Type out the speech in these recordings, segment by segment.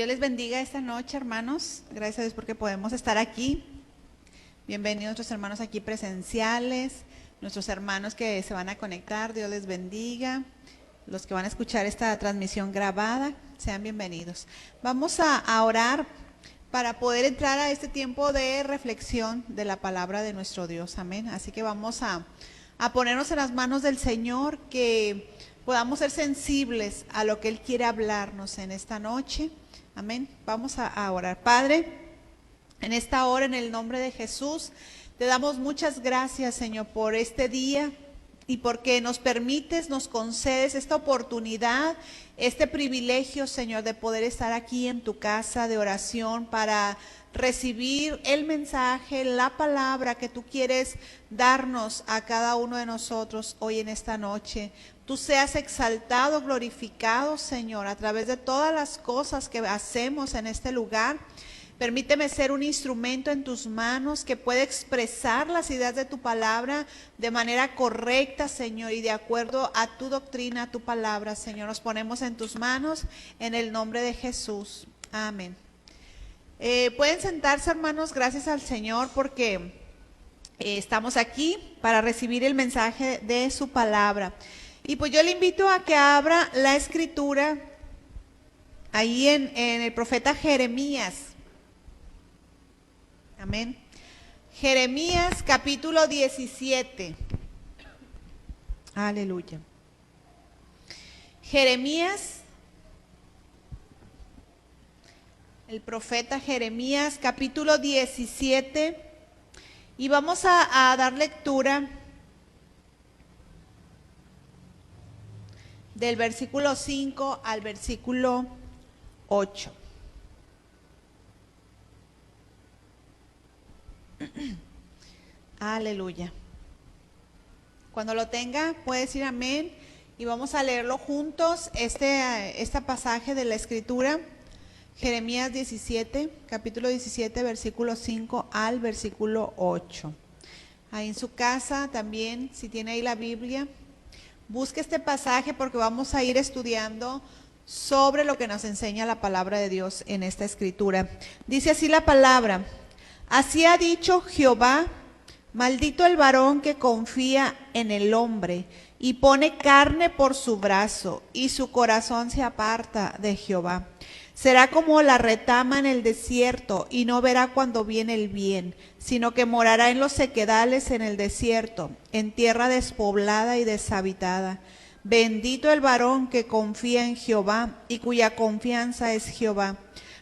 Dios les bendiga esta noche, hermanos. Gracias a Dios porque podemos estar aquí. Bienvenidos nuestros hermanos aquí presenciales, nuestros hermanos que se van a conectar. Dios les bendiga. Los que van a escuchar esta transmisión grabada, sean bienvenidos. Vamos a orar para poder entrar a este tiempo de reflexión de la palabra de nuestro Dios. Amén. Así que vamos a ponernos en las manos del Señor, que podamos ser sensibles a lo que Él quiere hablarnos en esta noche. Amén. Vamos a orar. Padre, en esta hora, en el nombre de Jesús, te damos muchas gracias, Señor, por este día y porque nos permites, nos concedes esta oportunidad, este privilegio, Señor, de poder estar aquí en tu casa de oración para recibir el mensaje, la palabra que tú quieres darnos a cada uno de nosotros hoy en esta noche. Tú seas exaltado, glorificado, Señor, a través de todas las cosas que hacemos en este lugar. Permíteme ser un instrumento en tus manos que pueda expresar las ideas de tu palabra de manera correcta, Señor, y de acuerdo a tu doctrina, a tu palabra, Señor. Nos ponemos en tus manos en el nombre de Jesús. Amén. Pueden sentarse, hermanos. Gracias al Señor porque estamos aquí para recibir el mensaje de su palabra. Y pues yo le invito a que abra la escritura ahí en el profeta Jeremías. Amén. Jeremías capítulo 17. Aleluya. Jeremías, el profeta Jeremías capítulo 17. Y vamos a dar lectura del versículo 5 al versículo 8. Aleluya. Cuando lo tenga puede decir amén y vamos a leerlo juntos, este pasaje de la escritura, Jeremías 17, capítulo 17, versículo 5 al versículo 8. Ahí en su casa también, si tiene ahí la Biblia, busque este pasaje porque vamos a ir estudiando sobre lo que nos enseña la palabra de Dios en esta escritura. Dice así la palabra: así ha dicho Jehová, maldito el varón que confía en el hombre y pone carne por su brazo, y su corazón se aparta de Jehová. Será como la retama en el desierto, y no verá cuando viene el bien, sino que morará en los sequedales en el desierto, en tierra despoblada y deshabitada. Bendito el varón que confía en Jehová, y cuya confianza es Jehová.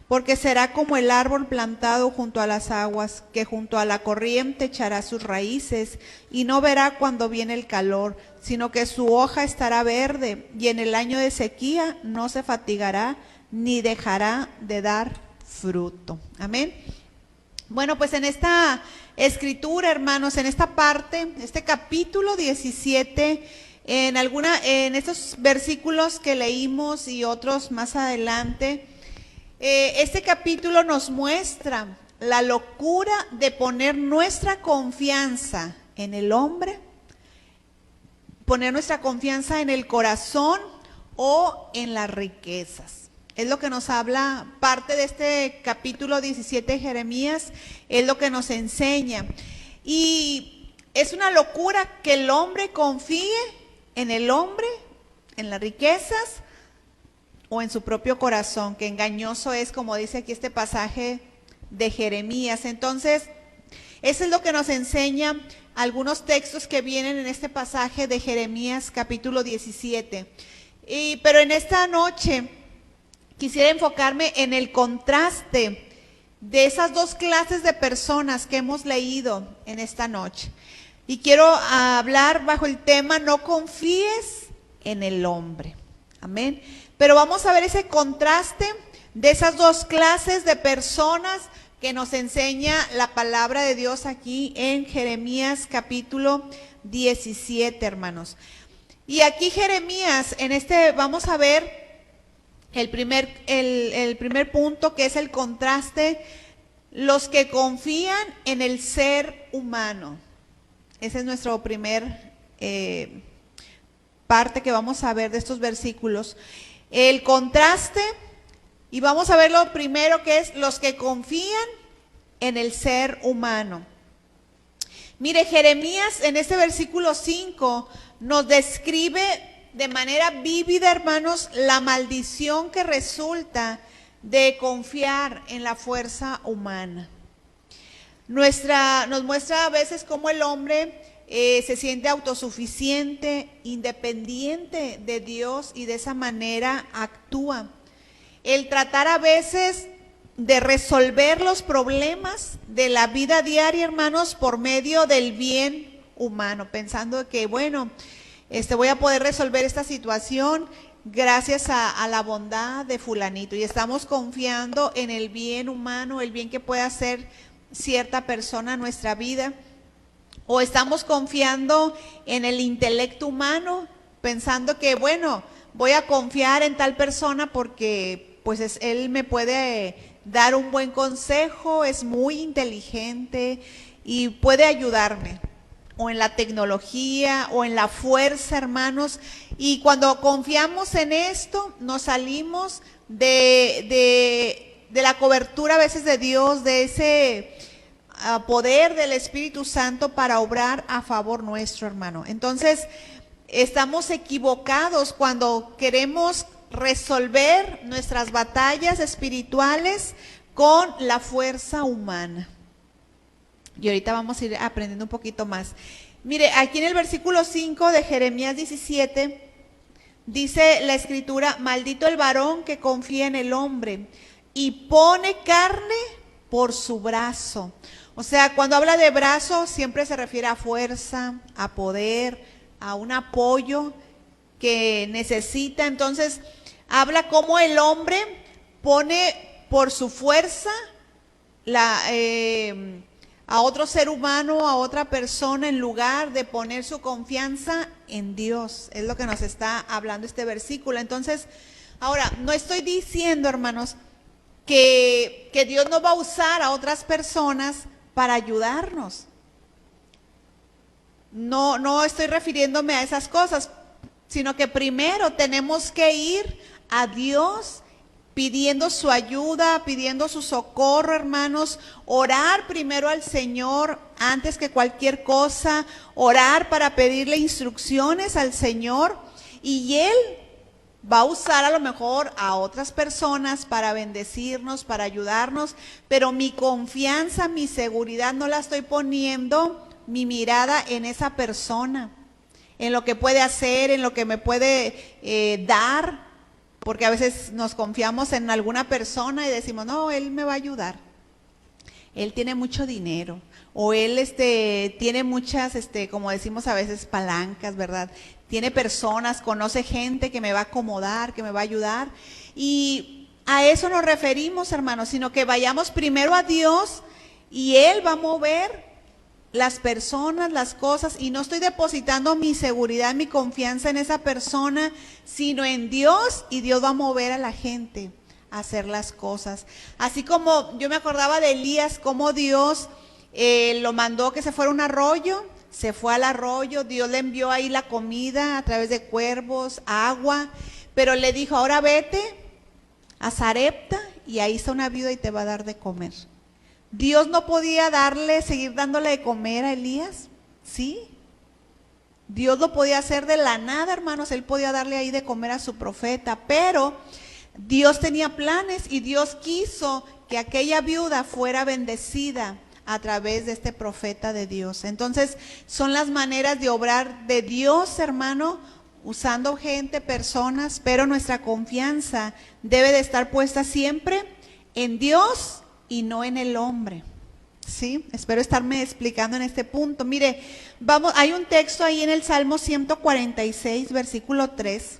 Porque será como el árbol plantado junto a las aguas, que junto a la corriente echará sus raíces, y no verá cuando viene el calor, sino que su hoja estará verde, y en el año de sequía no se fatigará, ni dejará de dar fruto. Amén. Bueno, pues en esta escritura, hermanos, en esta parte, este capítulo 17, en estos versículos que leímos y otros más adelante, este capítulo nos muestra la locura de poner nuestra confianza en el hombre, poner nuestra confianza en el corazón o en las riquezas. Es lo que nos habla parte de este capítulo 17 de Jeremías, es lo que nos enseña. Y es una locura que el hombre confíe en el hombre, en las riquezas o en su propio corazón, que engañoso es, como dice aquí este pasaje de Jeremías. Entonces, eso es lo que nos enseña algunos textos que vienen en este pasaje de Jeremías capítulo 17. Pero en esta noche quisiera enfocarme en el contraste de esas dos clases de personas que hemos leído en esta noche. Y quiero hablar bajo el tema: no confíes en el hombre. Amén. Pero vamos a ver ese contraste de esas dos clases de personas que nos enseña la palabra de Dios aquí en Jeremías capítulo 17, hermanos. Y aquí Jeremías, vamos a ver el primer punto, que es el contraste: los que confían en el ser humano. Ese es nuestro primer parte que vamos a ver de estos versículos. El contraste Y vamos a ver lo primero, que es los que confían en el ser humano. Mire, Jeremías en este versículo 5 nos describe de manera vívida, hermanos, la maldición que resulta de confiar en la fuerza humana. Nos muestra a veces cómo el hombre se siente autosuficiente, independiente de Dios, y de esa manera actúa. El tratar a veces de resolver los problemas de la vida diaria, hermanos, por medio del bien humano, pensando que, bueno, voy a poder resolver esta situación gracias a la bondad de fulanito, y estamos confiando en el bien humano, el bien que puede hacer cierta persona en nuestra vida, o estamos confiando en el intelecto humano, pensando que, bueno, voy a confiar en tal persona porque pues él me puede dar un buen consejo, es muy inteligente y puede ayudarme, o en la tecnología, o en la fuerza, hermanos. Y cuando confiamos en esto, nos salimos de la cobertura a veces de Dios, de ese poder del Espíritu Santo para obrar a favor nuestro, hermano. Entonces, estamos equivocados cuando queremos resolver nuestras batallas espirituales con la fuerza humana. Y ahorita vamos a ir aprendiendo un poquito más. Mire, aquí en el versículo 5 de Jeremías 17, dice la escritura: maldito el varón que confía en el hombre y pone carne por su brazo. O sea, cuando habla de brazo, siempre se refiere a fuerza, a poder, a un apoyo que necesita. Entonces, habla cómo el hombre pone por su fuerza a otro ser humano, a otra persona, en lugar de poner su confianza en Dios. Es lo que nos está hablando este versículo. Entonces, ahora, no estoy diciendo, hermanos, que Dios no va a usar a otras personas para ayudarnos. No estoy refiriéndome a esas cosas, sino que primero tenemos que ir a Dios pidiendo su ayuda, pidiendo su socorro, hermanos. Orar primero al Señor antes que cualquier cosa, orar para pedirle instrucciones al Señor, y Él va a usar a lo mejor a otras personas para bendecirnos, para ayudarnos, pero mi confianza, mi seguridad no la estoy poniendo, mi mirada en esa persona, en lo que puede hacer, en lo que me puede dar, porque a veces nos confiamos en alguna persona y decimos, no, él me va a ayudar, él tiene mucho dinero, o él tiene muchas, como decimos a veces, palancas, ¿verdad? Tiene personas, conoce gente que me va a acomodar, que me va a ayudar. Y a eso nos referimos, hermanos, sino que vayamos primero a Dios y Él va a mover las personas, las cosas, y no estoy depositando mi seguridad, mi confianza en esa persona, sino en Dios, y Dios va a mover a la gente a hacer las cosas. Así como yo me acordaba de Elías, como Dios lo mandó que se fuera a un arroyo. Se fue al arroyo, Dios le envió ahí la comida a través de cuervos, agua, pero le dijo, ahora vete a Sarepta y ahí está una viuda y te va a dar de comer. Dios no podía seguir dándole de comer a Elías, ¿sí? Dios lo podía hacer de la nada, hermanos, Él podía darle ahí de comer a su profeta, pero Dios tenía planes y Dios quiso que aquella viuda fuera bendecida a través de este profeta de Dios. Entonces, son las maneras de obrar de Dios, hermano, usando gente, personas, pero nuestra confianza debe de estar puesta siempre en Dios y no en el hombre. ¿Sí? Espero estarme explicando en este punto. Mire, hay un texto ahí en el Salmo 146, versículo 3.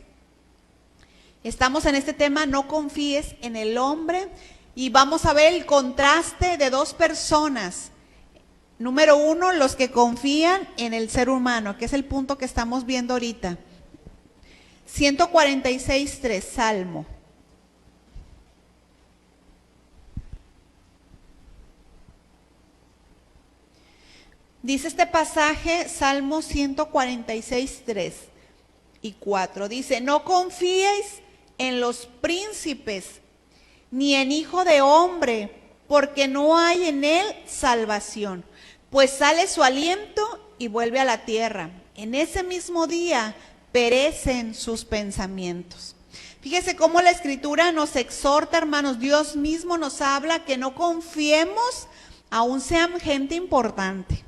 Estamos en este tema, no confíes en el hombre. Y vamos a ver el contraste de dos personas. Número uno, los que confían en el ser humano, que es el punto que estamos viendo ahorita. 146:3, Salmo. Dice este pasaje, Salmo 146:3 y 4. Dice, no confíes en los príncipes, ni en hijo de hombre, porque no hay en él salvación, pues sale su aliento y vuelve a la tierra. En ese mismo día perecen sus pensamientos. Fíjese cómo la Escritura nos exhorta, hermanos. Dios mismo nos habla que no confiemos, aun sean gente importante,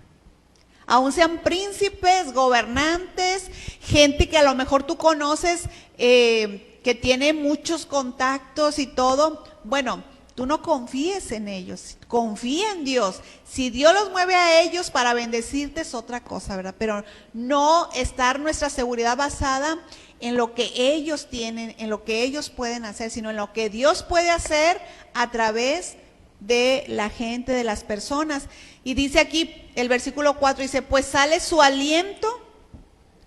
aun sean príncipes, gobernantes, gente que a lo mejor tú conoces, que tiene muchos contactos y todo. Bueno, tú no confíes en ellos, confía en Dios. Si Dios los mueve a ellos para bendecirte es otra cosa, ¿verdad? Pero no estar nuestra seguridad basada en lo que ellos tienen, en lo que ellos pueden hacer, sino en lo que Dios puede hacer a través de la gente, de las personas. Y dice aquí el versículo 4, dice, pues sale su aliento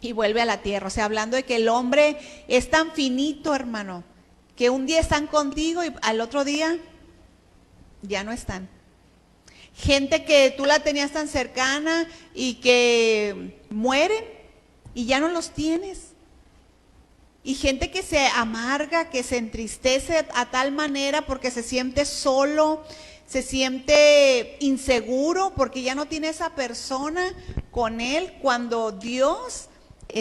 y vuelve a la tierra. O sea, hablando de que el hombre es tan finito, hermano, que un día están contigo y al otro día ya no están. Gente que tú la tenías tan cercana y que mueren y ya no los tienes. Y gente que se amarga, que se entristece a tal manera porque se siente solo, se siente inseguro porque ya no tiene esa persona con él, cuando Dios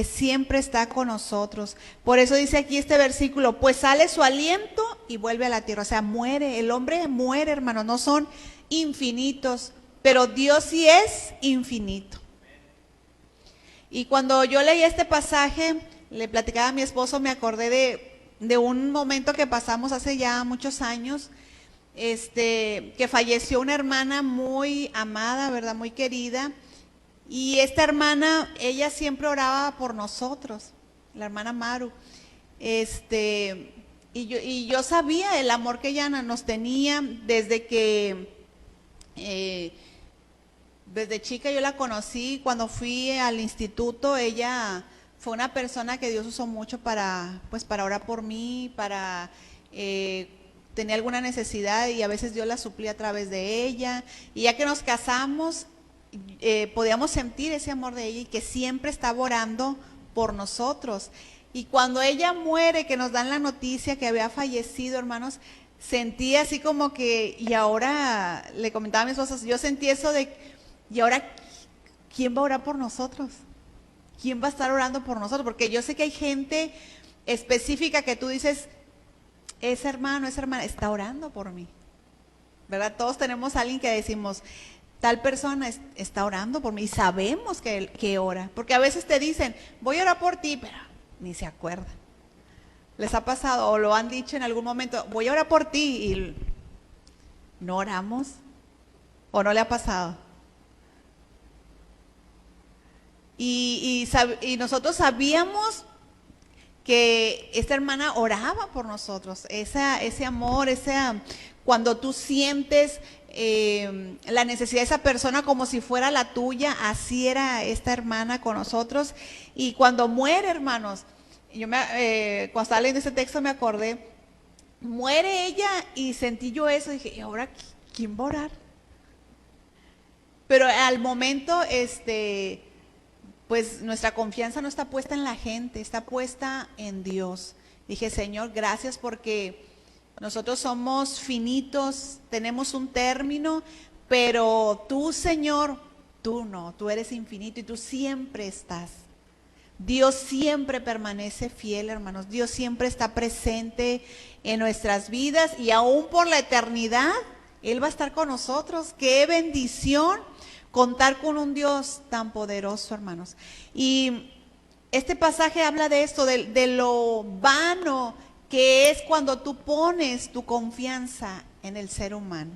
siempre está con nosotros. Por eso dice aquí este versículo, pues sale su aliento y vuelve a la tierra. O sea, muere, el hombre muere, hermano, no son infinitos, pero Dios sí es infinito. Y cuando yo leí este pasaje, le platicaba a mi esposo, me acordé de un momento que pasamos hace ya muchos años, que falleció una hermana muy amada, ¿verdad? Muy querida. Y esta hermana, ella siempre oraba por nosotros, la hermana Maru. Y yo sabía el amor que ella nos tenía desde que, desde chica yo la conocí. Cuando fui al instituto, ella fue una persona que Dios usó mucho para orar por mí, para tenía alguna necesidad y a veces Dios la suplía a través de ella. Y ya que nos casamos, podíamos sentir ese amor de ella y que siempre estaba orando por nosotros. Y cuando ella muere, que nos dan la noticia que había fallecido, hermanos, sentí así como que, y ahora, le comentaba a mis esposas, yo sentí eso de, y ahora, ¿quién va a orar por nosotros? ¿Quién va a estar orando por nosotros? Porque yo sé que hay gente específica que tú dices, ese hermano, esa hermana está orando por mí, ¿verdad? Todos tenemos a alguien que decimos, tal persona está orando por mí y sabemos que ora. Porque a veces te dicen, voy a orar por ti, pero ni se acuerdan. ¿Les ha pasado o lo han dicho en algún momento, voy a orar por ti y no oramos? ¿O no le ha pasado? Y nosotros sabíamos que esta hermana oraba por nosotros, ese amor, cuando tú sientes la necesidad de esa persona como si fuera la tuya, así era esta hermana con nosotros. Y cuando muere, hermanos, cuando estaba leyendo este texto me acordé, muere ella y sentí yo eso, dije, ¿y ahora quién va a orar? Pero al momento, pues nuestra confianza no está puesta en la gente, está puesta en Dios. Dije, Señor, gracias porque nosotros somos finitos, tenemos un término, pero tú, Señor, tú no, tú eres infinito y tú siempre estás. Dios siempre permanece fiel, hermanos. Dios siempre está presente en nuestras vidas y aún por la eternidad, Él va a estar con nosotros. ¡Qué bendición! Contar con un Dios tan poderoso, hermanos. Y este pasaje habla de esto, de lo vano que es cuando tú pones tu confianza en el ser humano,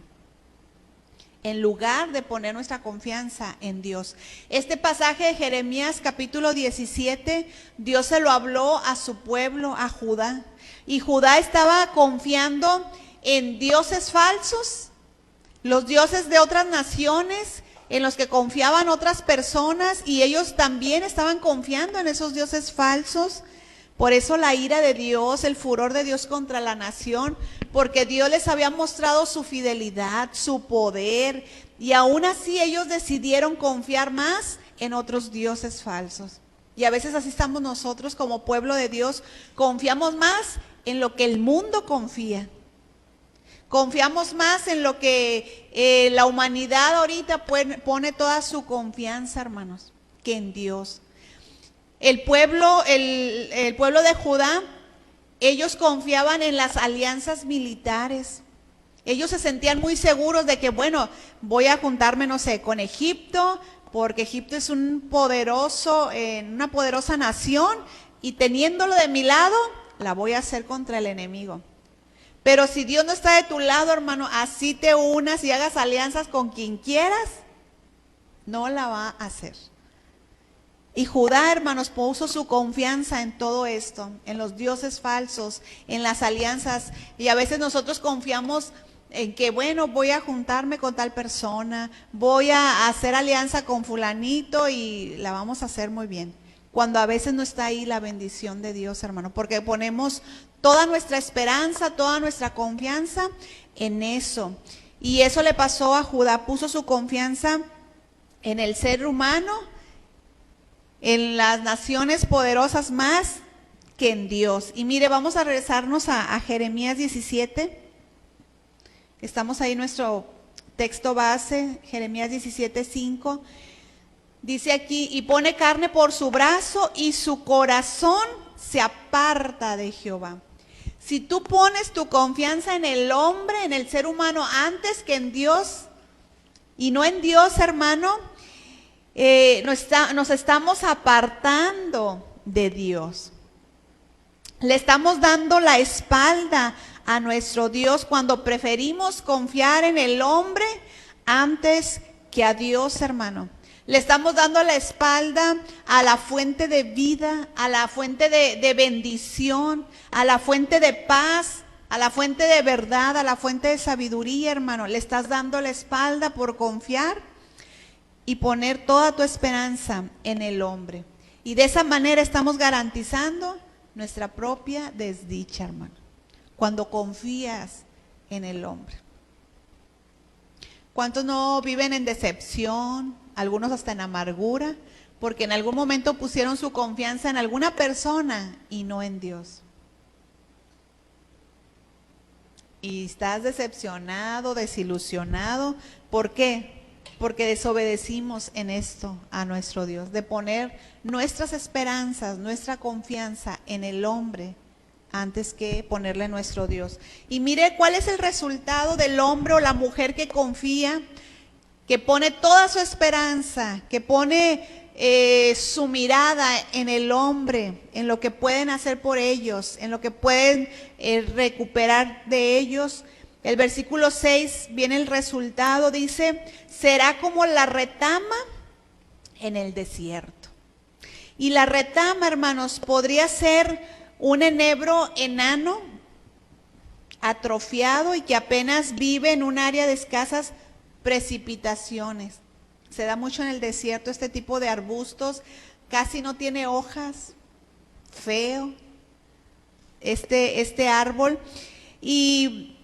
en lugar de poner nuestra confianza en Dios. Este pasaje de Jeremías capítulo 17, Dios se lo habló a su pueblo, a Judá. Y Judá estaba confiando en dioses falsos, los dioses de otras naciones, en los que confiaban otras personas, y ellos también estaban confiando en esos dioses falsos. Por eso la ira de Dios, el furor de Dios contra la nación, porque Dios les había mostrado su fidelidad, su poder, y aún así ellos decidieron confiar más en otros dioses falsos. Y a veces así estamos nosotros como pueblo de Dios, confiamos más en lo que el mundo confía. Confiamos más en lo que la humanidad ahorita pone toda su confianza, hermanos, que en Dios. El pueblo de Judá, ellos confiaban en las alianzas militares. Ellos se sentían muy seguros de que, bueno, voy a juntarme, no sé, con Egipto, porque Egipto es una poderosa nación, y teniéndolo de mi lado, la voy a hacer contra el enemigo. Pero si Dios no está de tu lado, hermano, así te unas y hagas alianzas con quien quieras, no la va a hacer. Y Judá, hermanos, puso su confianza en todo esto, en los dioses falsos, en las alianzas. Y a veces nosotros confiamos en que, bueno, voy a juntarme con tal persona, voy a hacer alianza con fulanito y la vamos a hacer muy bien. Cuando a veces no está ahí la bendición de Dios, hermano, porque ponemos toda nuestra esperanza, toda nuestra confianza en eso. Y eso le pasó a Judá, puso su confianza en el ser humano, en las naciones poderosas más que en Dios. Y mire, vamos a regresarnos a Jeremías 17. Estamos ahí en nuestro texto base, Jeremías 17:5. Dice aquí, y pone carne por su brazo y su corazón se aparta de Jehová. Si tú pones tu confianza en el hombre, en el ser humano, antes que en Dios, y no en Dios, hermano, nos estamos apartando de Dios. Le estamos dando la espalda a nuestro Dios cuando preferimos confiar en el hombre antes que a Dios, hermano. Le estamos dando la espalda a la fuente de vida, a la fuente de bendición, a la fuente de paz, a la fuente de verdad, a la fuente de sabiduría, hermano. Le estás dando la espalda por confiar y poner toda tu esperanza en el hombre. Y de esa manera estamos garantizando nuestra propia desdicha, hermano, cuando confías en el hombre. ¿Cuántos no viven en decepción? Algunos hasta en amargura, porque en algún momento pusieron su confianza en alguna persona y no en Dios. Y estás decepcionado, desilusionado. ¿Por qué? Porque desobedecimos en esto a nuestro Dios, de poner nuestras esperanzas, nuestra confianza en el hombre antes que ponerle en nuestro Dios. Y mire cuál es el resultado del hombre o la mujer que confía, que pone toda su esperanza, que pone su mirada en el hombre, en lo que pueden hacer por ellos, en lo que pueden recuperar de ellos. El versículo 6 viene el resultado, dice, será como la retama en el desierto. Y la retama, hermanos, podría ser un enebro enano, atrofiado y que apenas vive en un área de escasas precipitaciones. Se da mucho en el desierto este tipo de arbustos, casi no tiene hojas, feo este árbol, y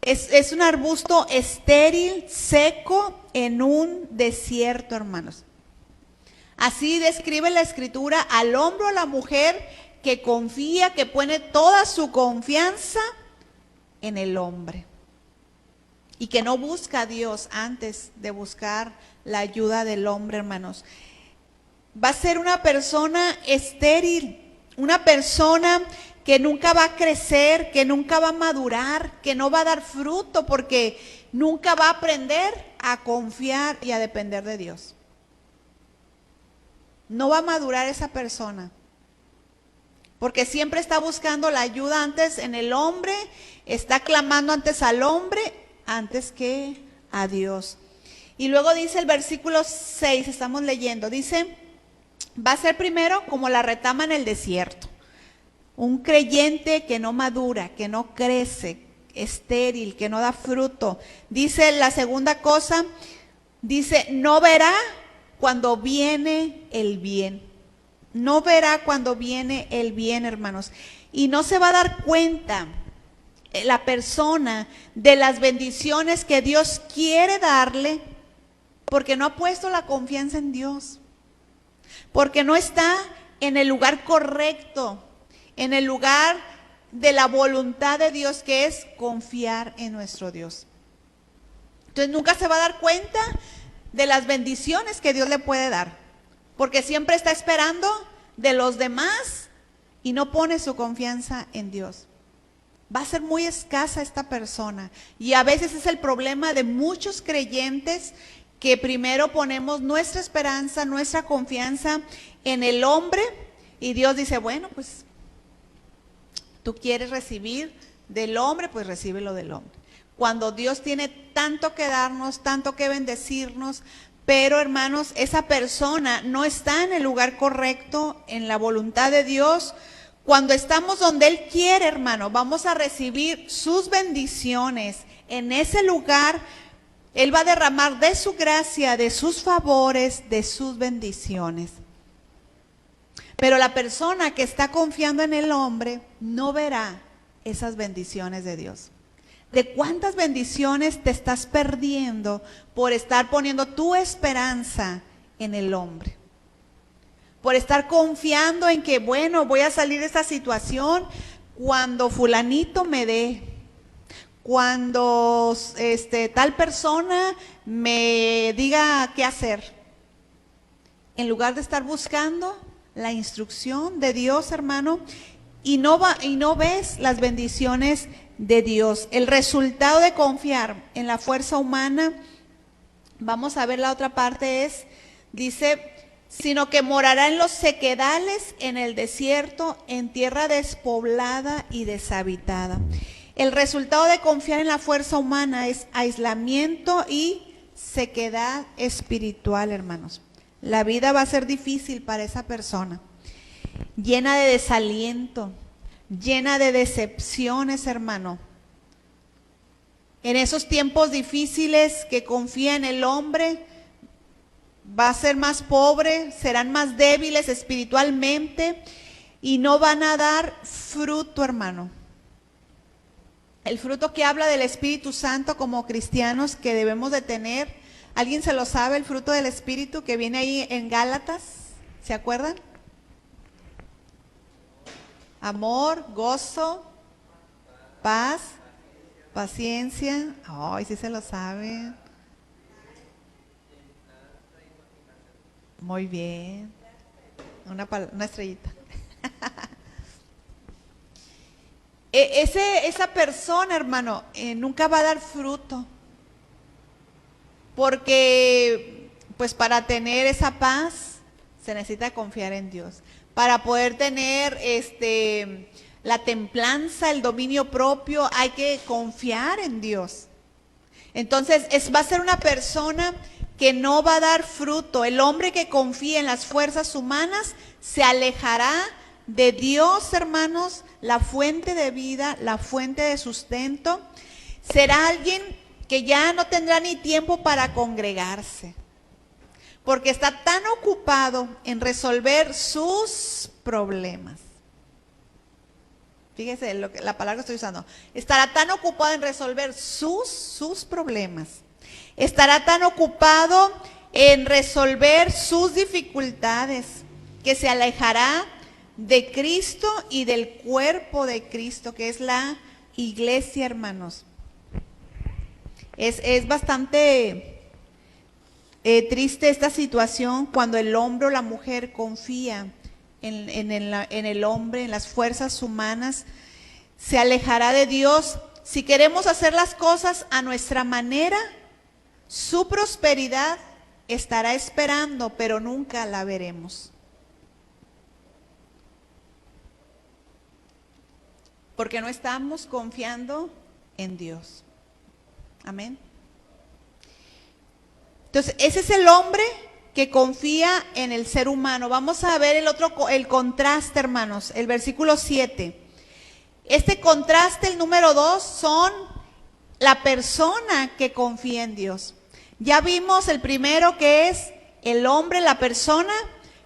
es un arbusto estéril, seco, en un desierto, hermanos. Así describe la Escritura al hombre o a la mujer que confía, que pone toda su confianza en el hombre y que no busca a Dios antes de buscar la ayuda del hombre, hermanos. Va a ser una persona estéril, una persona que nunca va a crecer, que nunca va a madurar, que no va a dar fruto porque nunca va a aprender a confiar y a depender de Dios. No va a madurar esa persona porque siempre está buscando la ayuda antes en el hombre, está clamando antes al hombre antes que a Dios. Y luego dice el versículo 6, estamos leyendo, dice, va a ser primero como la retama en el desierto. Un creyente que no madura, que no crece, estéril, que no da fruto. Dice la segunda cosa, dice, no verá cuando viene el bien. No verá cuando viene el bien, hermanos. Y no se va a dar cuenta la persona de las bendiciones que Dios quiere darle porque no ha puesto la confianza en Dios. Porque no está en el lugar correcto, en el lugar de la voluntad de Dios, que es confiar en nuestro Dios. Entonces nunca se va a dar cuenta de las bendiciones que Dios le puede dar, porque siempre está esperando de los demás y no pone su confianza en Dios. Va a ser muy escasa esta persona, y a veces es el problema de muchos creyentes, que primero ponemos nuestra esperanza, nuestra confianza en el hombre, y Dios dice, bueno, pues tú quieres recibir del hombre, pues recíbelo del hombre. Cuando Dios tiene tanto que darnos, tanto que bendecirnos, pero hermanos, esa persona no está en el lugar correcto, en la voluntad de Dios. Cuando estamos donde Él quiere, hermano, vamos a recibir sus bendiciones. En ese lugar, Él va a derramar de su gracia, de sus favores, de sus bendiciones. Pero la persona que está confiando en el hombre no verá esas bendiciones de Dios. ¿De cuántas bendiciones te estás perdiendo por estar poniendo tu esperanza en el hombre? Por estar confiando en que, bueno, voy a salir de esta situación cuando fulanito me dé, cuando tal persona me diga qué hacer. En lugar de estar buscando la instrucción de Dios, hermano, y no ves las bendiciones de Dios. El resultado de confiar en la fuerza humana, vamos a ver la otra parte, dice, sino que morará en los sequedales, en el desierto, en tierra despoblada y deshabitada. El resultado de confiar en la fuerza humana es aislamiento y sequedad espiritual, hermanos. La vida va a ser difícil para esa persona, llena de desaliento, llena de decepciones, hermano. En esos tiempos difíciles que confía en el hombre, va a ser más pobre, serán más débiles espiritualmente y no van a dar fruto, hermano. El fruto que habla del Espíritu Santo como cristianos que debemos de tener. ¿Alguien se lo sabe, el fruto del Espíritu que viene ahí en Gálatas? ¿Se acuerdan? Amor, gozo, paz, paciencia. Ay, sí se lo saben. Muy bien. Una estrellita. Esa persona, hermano, nunca va a dar fruto. Porque, pues para tener esa paz, se necesita confiar en Dios. Para poder tener la templanza, el dominio propio, hay que confiar en Dios. Entonces, va a ser una persona que no va a dar fruto. El hombre que confía en las fuerzas humanas se alejará de Dios, hermanos, la fuente de vida, la fuente de sustento. Será alguien que ya no tendrá ni tiempo para congregarse, porque está tan ocupado en resolver sus problemas. Fíjese la palabra que estoy usando. Estará tan ocupado en resolver sus problemas. Estará tan ocupado en resolver sus dificultades que se alejará de Cristo y del cuerpo de Cristo, que es la iglesia, hermanos. Es bastante triste esta situación cuando el hombre o la mujer confía en el hombre, en las fuerzas humanas. Se alejará de Dios. Si queremos hacer las cosas a nuestra manera, su prosperidad estará esperando, pero nunca la veremos. Porque no estamos confiando en Dios. Amén. Entonces, ese es el hombre que confía en el ser humano. Vamos a ver el contraste, hermanos, el versículo 7. Este contraste, el número 2, son la persona que confía en Dios. Ya vimos el primero, que es el hombre, la persona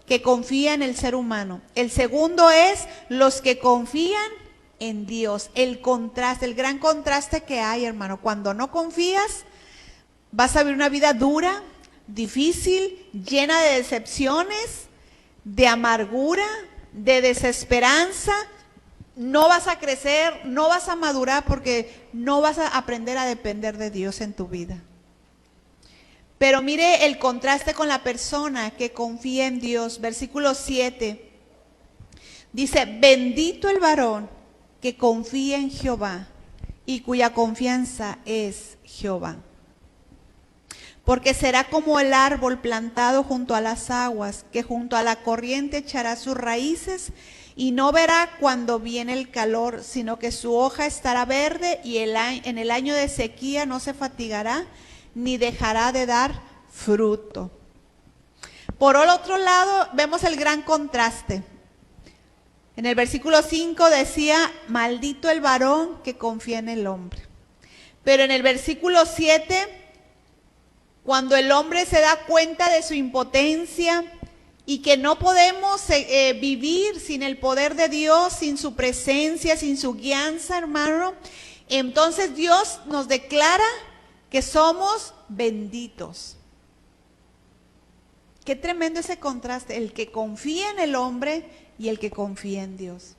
que confía en el ser humano. El segundo es los que confían en Dios. El contraste, el gran contraste que hay, hermano. Cuando no confías, vas a vivir una vida dura, difícil, llena de decepciones, de amargura, de desesperanza, no vas a crecer, no vas a madurar porque no vas a aprender a depender de Dios en tu vida. Pero mire el contraste con la persona que confía en Dios. Versículo 7 dice, bendito el varón que confía en Jehová y cuya confianza es Jehová. Porque será como el árbol plantado junto a las aguas, que junto a la corriente echará sus raíces y no verá cuando viene el calor, sino que su hoja estará verde y en el año de sequía no se fatigará ni dejará de dar fruto. Por el otro lado, vemos el gran contraste. En el versículo 5 decía, maldito el varón que confía en el hombre. Pero en el versículo 7, cuando el hombre se da cuenta de su impotencia y que no podemos vivir sin el poder de Dios, sin su presencia, sin su guianza, hermano, entonces Dios nos declara que somos benditos. Qué tremendo ese contraste, el que confía en el hombre y el que confía en Dios.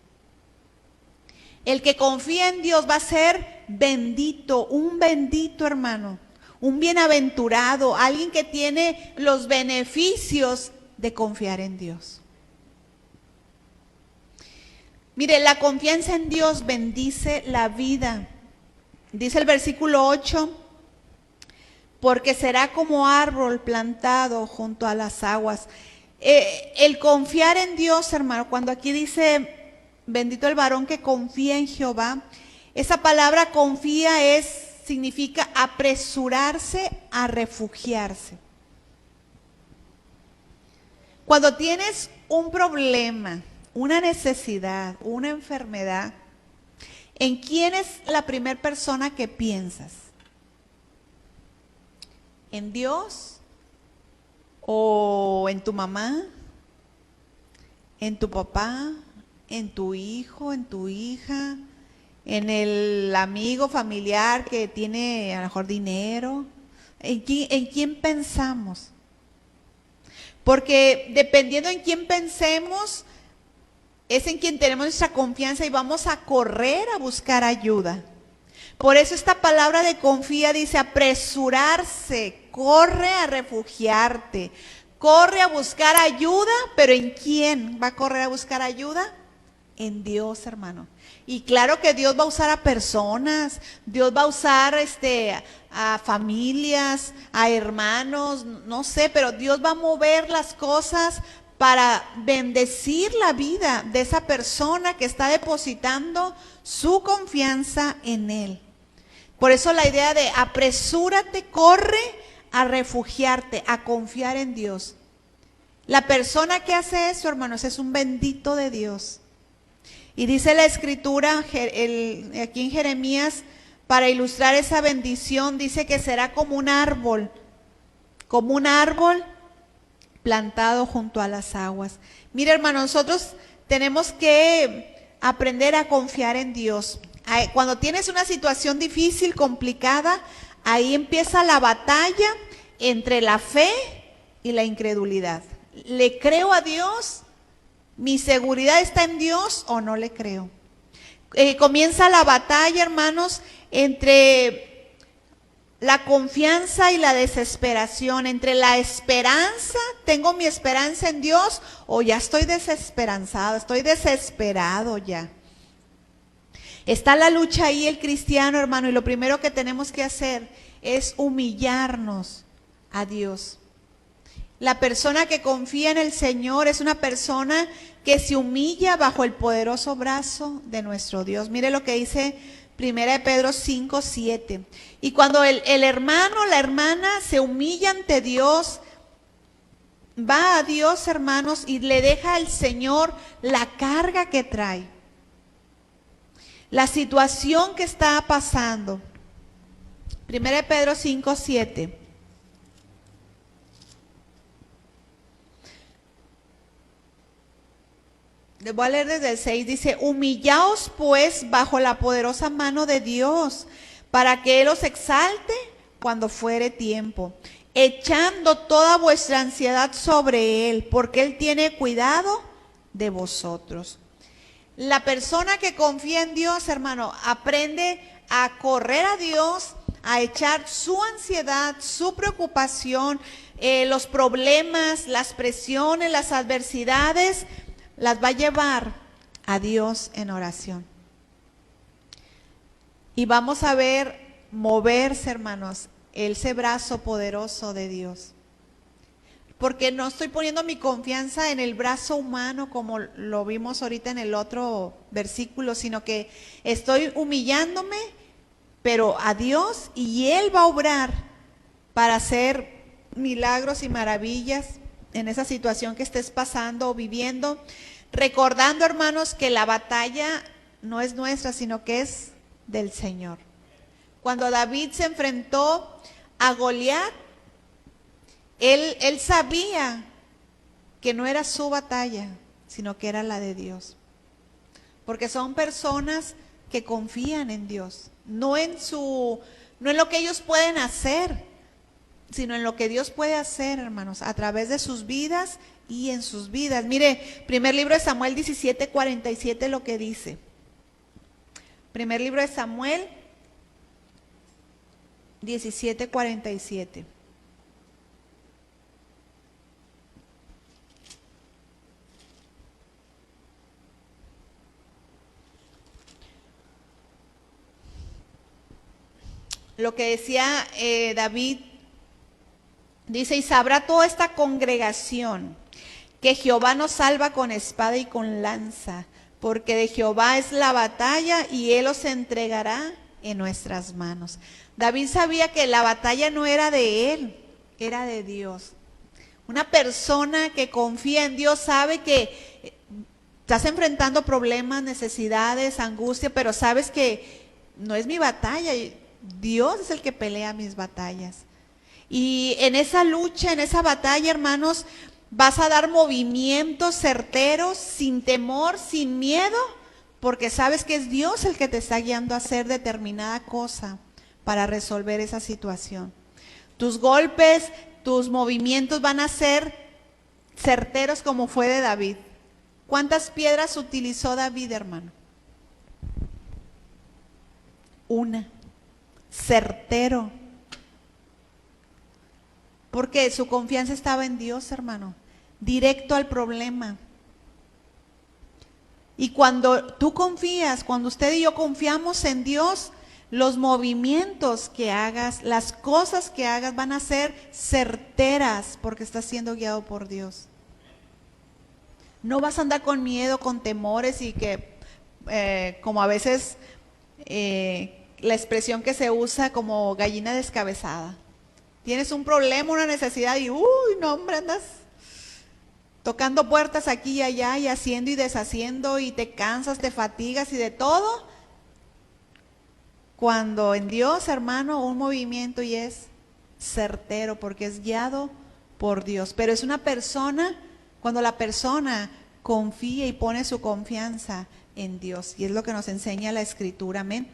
El que confía en Dios va a ser bendito, un bendito hermano, un bienaventurado, alguien que tiene los beneficios de confiar en Dios. Mire, la confianza en Dios bendice la vida. Dice el versículo 8, porque será como árbol plantado junto a las aguas. El confiar en Dios, hermano, cuando aquí dice, bendito el varón que confía en Jehová, esa palabra confía significa apresurarse a refugiarse. Cuando tienes un problema, una necesidad, una enfermedad, ¿en quién es la primera persona que piensas? ¿En Dios? ¿O en tu mamá? ¿En tu papá? ¿En tu hijo? ¿En tu hija? ¿En el amigo familiar que tiene a lo mejor dinero? ¿En quién pensamos? Porque dependiendo en quién pensemos, es en quien tenemos nuestra confianza y vamos a correr a buscar ayuda. Por eso esta palabra de confía dice apresurarse, corre a refugiarte, corre a buscar ayuda, pero ¿en quién va a correr a buscar ayuda? En Dios, hermano. Y claro que Dios va a usar a personas, Dios va a usar a familias, a hermanos, no sé, pero Dios va a mover las cosas para bendecir la vida de esa persona que está depositando su confianza en Él. Por eso la idea de apresúrate, corre a refugiarte, a confiar en Dios. La persona que hace eso, hermanos, es un bendito de Dios. Y dice la escritura, aquí en Jeremías, para ilustrar esa bendición, dice que será como un árbol plantado junto a las aguas. Mira, hermano, nosotros tenemos que aprender a confiar en Dios. Cuando tienes una situación difícil, complicada, ahí empieza la batalla entre la fe y la incredulidad. ¿Le creo a Dios? ¿Mi seguridad está en Dios o no le creo? Comienza la batalla, hermanos, entre la confianza y la desesperación, entre la esperanza, tengo mi esperanza en Dios, o ya estoy desesperanzado, estoy desesperado ya. Está la lucha ahí el cristiano, hermano, y lo primero que tenemos que hacer es humillarnos a Dios. La persona que confía en el Señor es una persona que se humilla bajo el poderoso brazo de nuestro Dios. Mire lo que dice 1 Pedro 5:7. Y cuando el hermano, la hermana se humilla ante Dios, va a Dios, hermanos, y le deja al Señor la carga que trae, la situación que está pasando. 1 Pedro 5:7. Les voy a leer desde el 6, dice, humillaos pues bajo la poderosa mano de Dios, para que Él os exalte cuando fuere tiempo, echando toda vuestra ansiedad sobre Él, porque Él tiene cuidado de vosotros. La persona que confía en Dios, hermano, aprende a correr a Dios, a echar su ansiedad, su preocupación, los problemas, las presiones, las adversidades, las va a llevar a Dios en oración. Y vamos a ver moverse, hermanos, ese brazo poderoso de Dios. Porque no estoy poniendo mi confianza en el brazo humano como lo vimos ahorita en el otro versículo, sino que estoy humillándome, pero a Dios, y Él va a obrar para hacer milagros y maravillas en esa situación que estés pasando o viviendo. Recordando, hermanos, que la batalla no es nuestra, sino que es del Señor. Cuando David se enfrentó a Goliat, él sabía que no era su batalla, sino que era la de Dios. Porque son personas que confían en Dios, no en lo que ellos pueden hacer, sino en lo que Dios puede hacer, hermanos, a través de sus vidas y en sus vidas. Mire, primer libro de Samuel 17:47 lo que dice. Primer libro de Samuel 17:47. Lo que decía David, dice, y sabrá toda esta congregación que Jehová nos salva con espada y con lanza, porque de Jehová es la batalla y Él os entregará en nuestras manos. David sabía que la batalla no era de él, era de Dios. Una persona que confía en Dios sabe que estás enfrentando problemas, necesidades, angustia, pero sabes que no es mi batalla, Dios es el que pelea mis batallas. Y en esa lucha, en esa batalla, hermanos, vas a dar movimientos certeros, sin temor, sin miedo, porque sabes que es Dios el que te está guiando a hacer determinada cosa para resolver esa situación. Tus golpes, tus movimientos van a ser certeros como fue de David. ¿Cuántas piedras utilizó David, hermano? Una. Certero. Porque su confianza estaba en Dios, hermano. Directo al problema. Y cuando tú confías, cuando usted y yo confiamos en Dios, los movimientos que hagas, las cosas que hagas van a ser certeras porque estás siendo guiado por Dios. No vas a andar con miedo, con temores y que, como a veces la expresión que se usa como gallina descabezada. Tienes un problema, una necesidad y, no hombre, andas tocando puertas aquí y allá y haciendo y deshaciendo y te cansas, te fatigas y de todo. Cuando en Dios, hermano, un movimiento y es certero porque es guiado por Dios. Pero es una persona, cuando la persona confía y pone su confianza en Dios. Y es lo que nos enseña la Escritura, amén.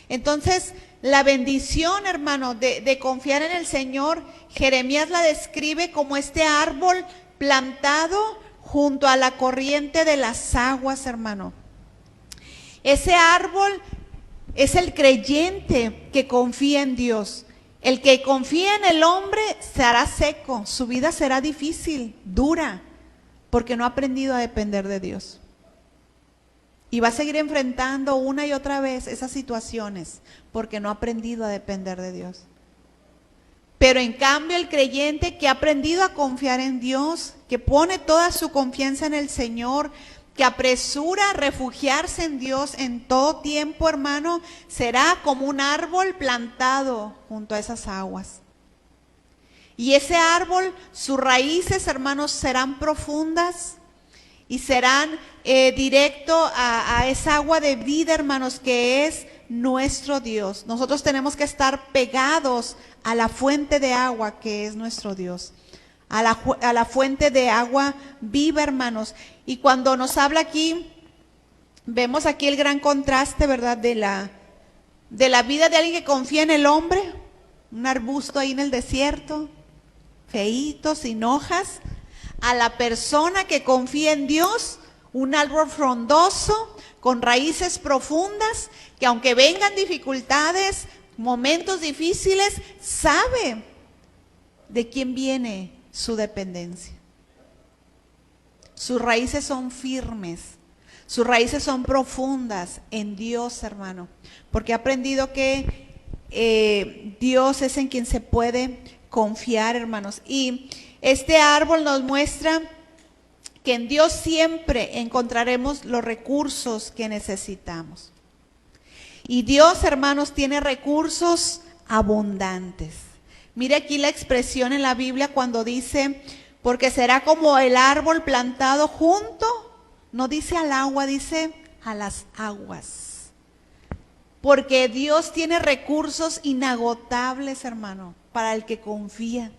Entonces, la bendición, hermano, de confiar en el Señor, Jeremías la describe como este árbol plantado junto a la corriente de las aguas, hermano. Ese árbol es el creyente que confía en Dios. El que confía en el hombre será seco, su vida será difícil, dura, porque no ha aprendido a depender de Dios. Y va a seguir enfrentando una y otra vez esas situaciones, porque no ha aprendido a depender de Dios. Pero en cambio el creyente que ha aprendido a confiar en Dios, que pone toda su confianza en el Señor, que apresura a refugiarse en Dios en todo tiempo, hermano, será como un árbol plantado junto a esas aguas. Y ese árbol, sus raíces, hermanos, serán profundas y serán directo a esa agua de vida, hermanos, que es nuestro Dios. Nosotros tenemos que estar pegados a la fuente de agua que es nuestro Dios. A la fuente de agua viva, hermanos. Y cuando nos habla aquí, vemos aquí el gran contraste, ¿verdad? De la vida de alguien que confía en el hombre, un arbusto ahí en el desierto, feíto, sin hojas, a la persona que confía en Dios, un árbol frondoso, con raíces profundas, que aunque vengan dificultades, momentos difíciles, sabe de quién viene su dependencia. Sus raíces son firmes, sus raíces son profundas en Dios, hermano, porque ha aprendido que Dios es en quien se puede confiar, hermanos. Y este árbol nos muestra que en Dios siempre encontraremos los recursos que necesitamos. Y Dios, hermanos, tiene recursos abundantes. Mire aquí la expresión en la Biblia cuando dice, porque será como el árbol plantado junto, no dice al agua, dice a las aguas. Porque Dios tiene recursos inagotables, hermano, para el que confía.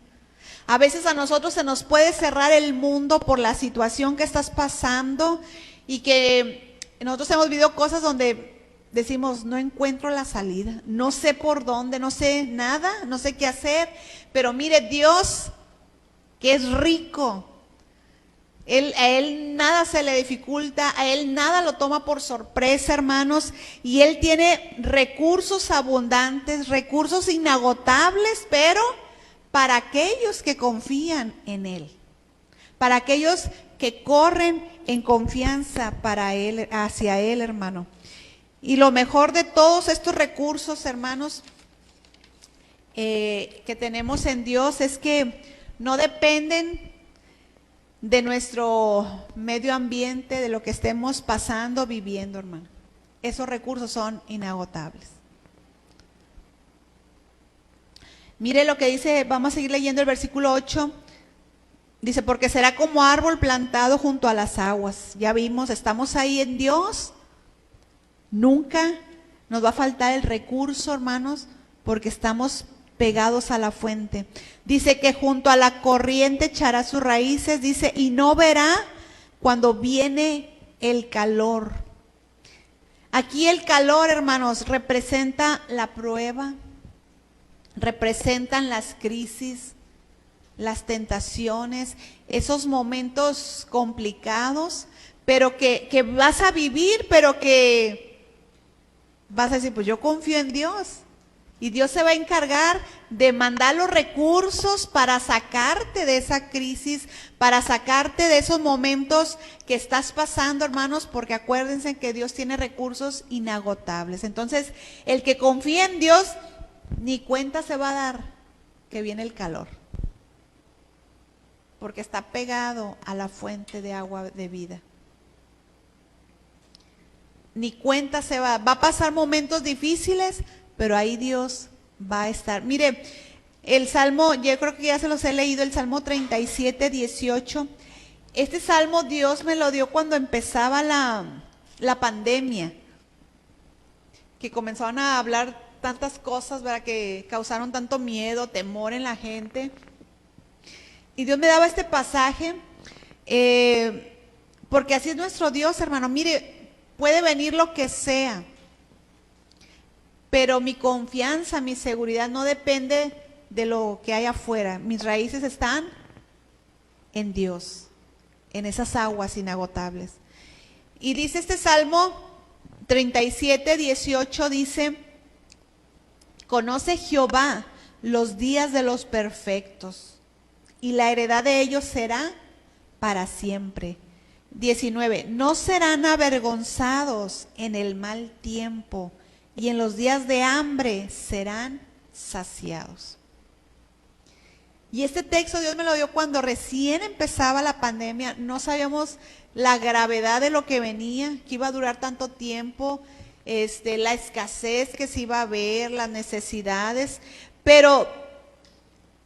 A veces a nosotros se nos puede cerrar el mundo por la situación que estás pasando y que nosotros hemos vivido cosas donde decimos, no encuentro la salida, no sé por dónde, no sé nada, no sé qué hacer. Pero mire, Dios, que es rico, a Él nada se le dificulta, a Él nada lo toma por sorpresa, hermanos, y Él tiene recursos abundantes, recursos inagotables, pero para aquellos que confían en Él, para aquellos que corren en confianza para Él, hacia Él, hermano. Y lo mejor de todos estos recursos, hermanos, que tenemos en Dios es que no dependen de nuestro medio ambiente, de lo que estemos pasando, viviendo, hermano. Esos recursos son inagotables. Mire lo que dice, vamos a seguir leyendo el versículo 8. Dice, porque será como árbol plantado junto a las aguas. Ya vimos, estamos ahí en Dios. Nunca nos va a faltar el recurso, hermanos, porque estamos pegados a la fuente. Dice que junto a la corriente echará sus raíces, dice, y no verá cuando viene el calor. Aquí el calor, hermanos, representa la prueba, representan las crisis, las tentaciones, esos momentos complicados, pero que vas a vivir, pero que vas a decir, pues yo confío en Dios. Y Dios se va a encargar de mandar los recursos para sacarte de esa crisis, para sacarte de esos momentos que estás pasando, hermanos, porque acuérdense que Dios tiene recursos inagotables. Entonces, el que confía en Dios, ni cuenta se va a dar que viene el calor, porque está pegado a la fuente de agua de vida. Ni cuenta se va a pasar momentos difíciles, pero ahí Dios va a estar. Mire, el Salmo, yo creo que ya se los he leído, el Salmo 37, 18. Este Salmo Dios me lo dio cuando empezaba la pandemia, que comenzaban a hablar tantas cosas, ¿verdad?, que causaron tanto miedo, temor en la gente. Y Dios me daba este pasaje, porque así es nuestro Dios, hermano. Mire, puede venir lo que sea, pero mi confianza, mi seguridad no depende de lo que hay afuera. Mis raíces están en Dios, en esas aguas inagotables. Y dice este Salmo 37, 18, dice, conoce Jehová los días de los perfectos, y la heredad de ellos será para siempre. 19, no serán avergonzados en el mal tiempo, y en los días de hambre serán saciados. Y este texto Dios me lo dio cuando recién empezaba la pandemia. No sabíamos la gravedad de lo que venía, que iba a durar tanto tiempo, la escasez que se iba a ver, las necesidades. Pero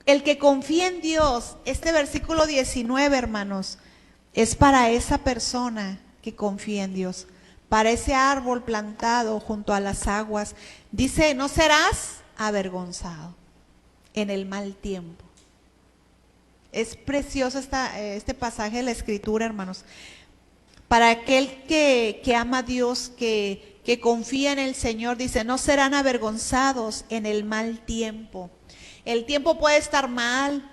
el que confía en Dios, este versículo 19, hermanos, es para esa persona que confía en Dios, para ese árbol plantado junto a las aguas. Dice, no serás avergonzado en el mal tiempo. Es precioso este pasaje de la Escritura, hermanos. Para aquel que ama a Dios, que confía en el Señor, dice, no serán avergonzados en el mal tiempo. El tiempo puede estar mal,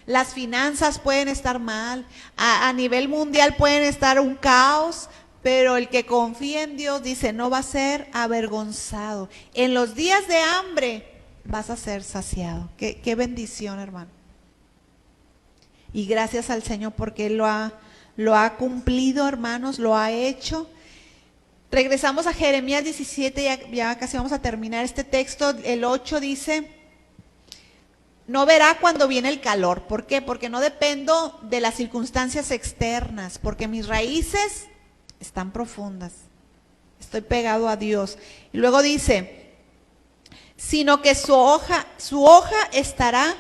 las finanzas pueden estar mal, a nivel mundial pueden estar un caos, pero el que confía en Dios, dice, no va a ser avergonzado. En los días de hambre vas a ser saciado. Qué bendición, hermano. Y gracias al Señor porque Él lo ha cumplido, hermanos, lo ha hecho. Regresamos a Jeremías 17, ya casi vamos a terminar este texto. El 8 dice, no verá cuando viene el calor. ¿Por qué? Porque no dependo de las circunstancias externas, porque mis raíces están profundas. Estoy pegado a Dios. Y luego dice, sino que su hoja estará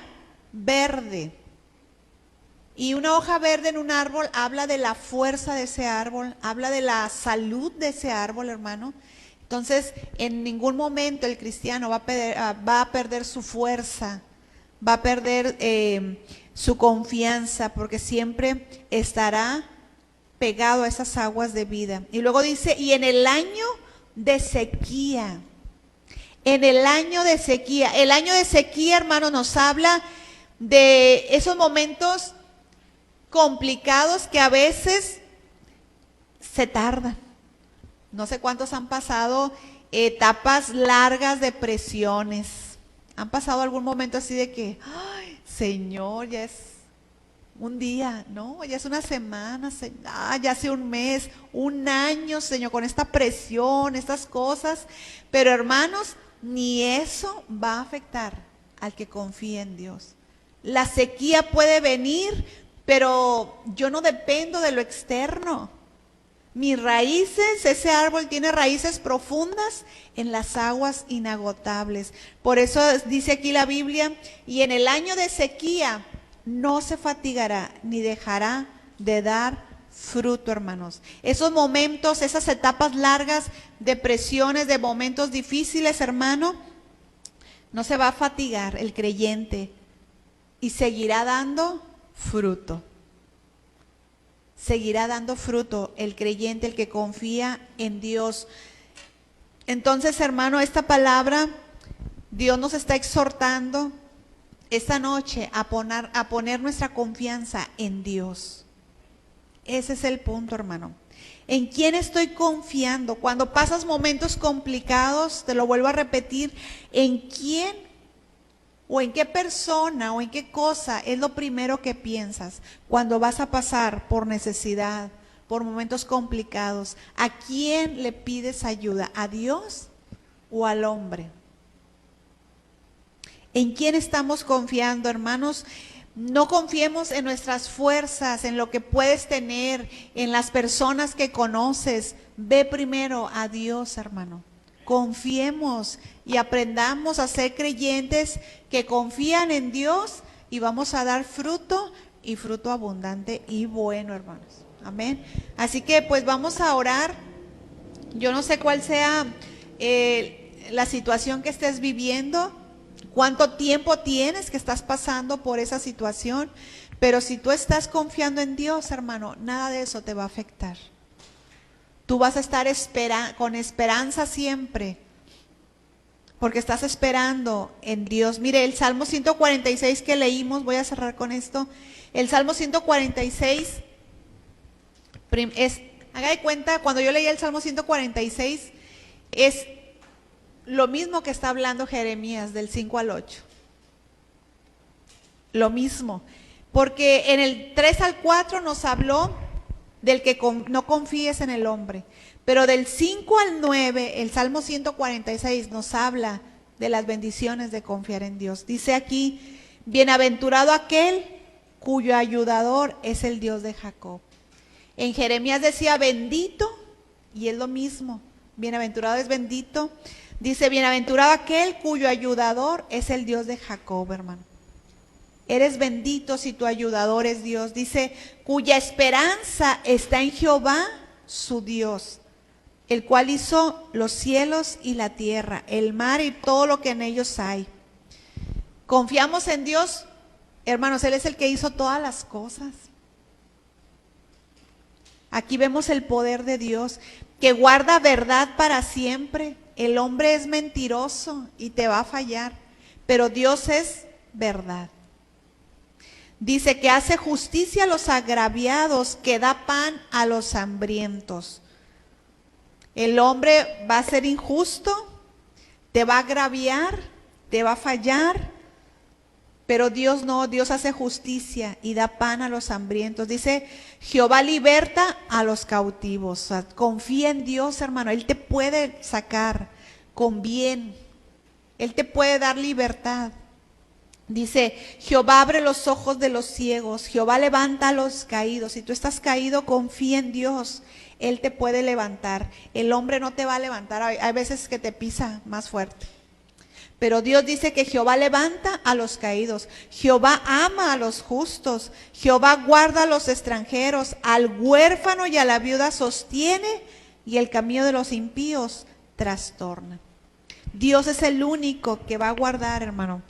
verde. Y una hoja verde en un árbol habla de la fuerza de ese árbol, habla de la salud de ese árbol, hermano. Entonces, en ningún momento el cristiano va a perder su fuerza, va a perder su confianza, porque siempre estará pegado a esas aguas de vida. Y luego dice, y en el año de sequía, el año de sequía, hermano, nos habla de esos momentos complicados que a veces se tardan. No sé cuántos han pasado etapas largas de presiones. ¿Han pasado algún momento así de que, ay, Señor, ya es un día, no, ya es una semana, ya hace un mes, un año, Señor, con esta presión, estas cosas? Pero hermanos, ni eso va a afectar al que confía en Dios. La sequía puede venir, pero yo no dependo de lo externo. Mis raíces, ese árbol tiene raíces profundas en las aguas inagotables. Por eso dice aquí la Biblia, y en el año de sequía no se fatigará ni dejará de dar fruto, hermanos. Esos momentos, esas etapas largas de presiones, de momentos difíciles, hermano, no se va a fatigar el creyente y seguirá dando fruto. Seguirá dando fruto el creyente, el que confía en Dios. Entonces, hermano, esta palabra, Dios nos está exhortando esta noche a poner nuestra confianza en Dios. Ese es el punto, hermano. ¿En quién estoy confiando? Cuando pasas momentos complicados, te lo vuelvo a repetir, ¿en quién o en qué persona o en qué cosa es lo primero que piensas cuando vas a pasar por necesidad, por momentos complicados? ¿A quién le pides ayuda? ¿A Dios o al hombre? ¿En quién estamos confiando, hermanos? No confiemos en nuestras fuerzas, en lo que puedes tener, en las personas que conoces. Ve primero a Dios, hermano. Confiemos y aprendamos a ser creyentes que confían en Dios, y vamos a dar fruto, y fruto abundante y bueno, hermanos. Amén. Así que pues vamos a orar. Yo no sé cuál sea la situación que estés viviendo, cuánto tiempo tienes que estás pasando por esa situación, pero si tú estás confiando en Dios, hermano, nada de eso te va a afectar. Tú vas a estar con esperanza siempre, porque estás esperando en Dios. Mire, el Salmo 146 que leímos, voy a cerrar con esto. El Salmo 146 haga de cuenta, cuando yo leía el Salmo 146, es lo mismo que está hablando Jeremías del 5 al 8. Lo mismo, porque en el 3 al 4 nos habló del que no confíes en el hombre, pero del 5 al 9, el Salmo 146 nos habla de las bendiciones de confiar en Dios. Dice aquí, bienaventurado aquel cuyo ayudador es el Dios de Jacob. En Jeremías decía bendito, y es lo mismo, bienaventurado es bendito. Dice, bienaventurado aquel cuyo ayudador es el Dios de Jacob, hermano. Eres bendito si tu ayudador es Dios. Dice, cuya esperanza está en Jehová, su Dios, el cual hizo los cielos y la tierra, el mar y todo lo que en ellos hay. Confiamos en Dios, hermanos, Él es el que hizo todas las cosas. Aquí vemos el poder de Dios, que guarda verdad para siempre. El hombre es mentiroso y te va a fallar, pero Dios es verdad. Dice que hace justicia a los agraviados, que da pan a los hambrientos. El hombre va a ser injusto, te va a agraviar, te va a fallar, pero Dios no, Dios hace justicia y da pan a los hambrientos. Dice, Jehová liberta a los cautivos. O sea, confía en Dios, hermano. Él te puede sacar con bien. Él te puede dar libertad. Dice, Jehová abre los ojos de los ciegos. Jehová levanta a los caídos. Si tú estás caído, confía en Dios. Él te puede levantar. El hombre no te va a levantar. Hay veces que te pisa más fuerte. Pero Dios dice que Jehová levanta a los caídos. Jehová ama a los justos. Jehová guarda a los extranjeros. Al huérfano y a la viuda sostiene, y el camino de los impíos trastorna. Dios es el único que va a guardar, hermano,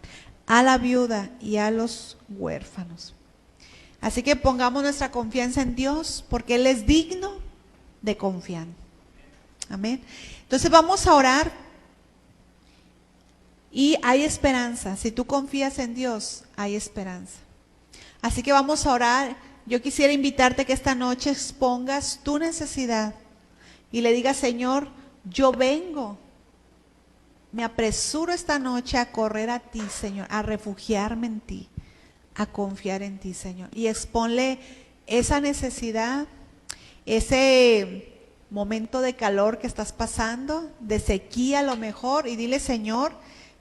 a la viuda y a los huérfanos. Así que pongamos nuestra confianza en Dios, porque Él es digno de confiar. Amén. Entonces vamos a orar. Y hay esperanza. Si tú confías en Dios, hay esperanza. Así que vamos a orar. Yo quisiera invitarte que esta noche expongas tu necesidad y le digas, Señor, yo vengo. Me apresuro esta noche a correr a ti, Señor, a refugiarme en ti, a confiar en ti, Señor. Y exponle esa necesidad, ese momento de calor que estás pasando, de sequía a lo mejor, y dile, Señor,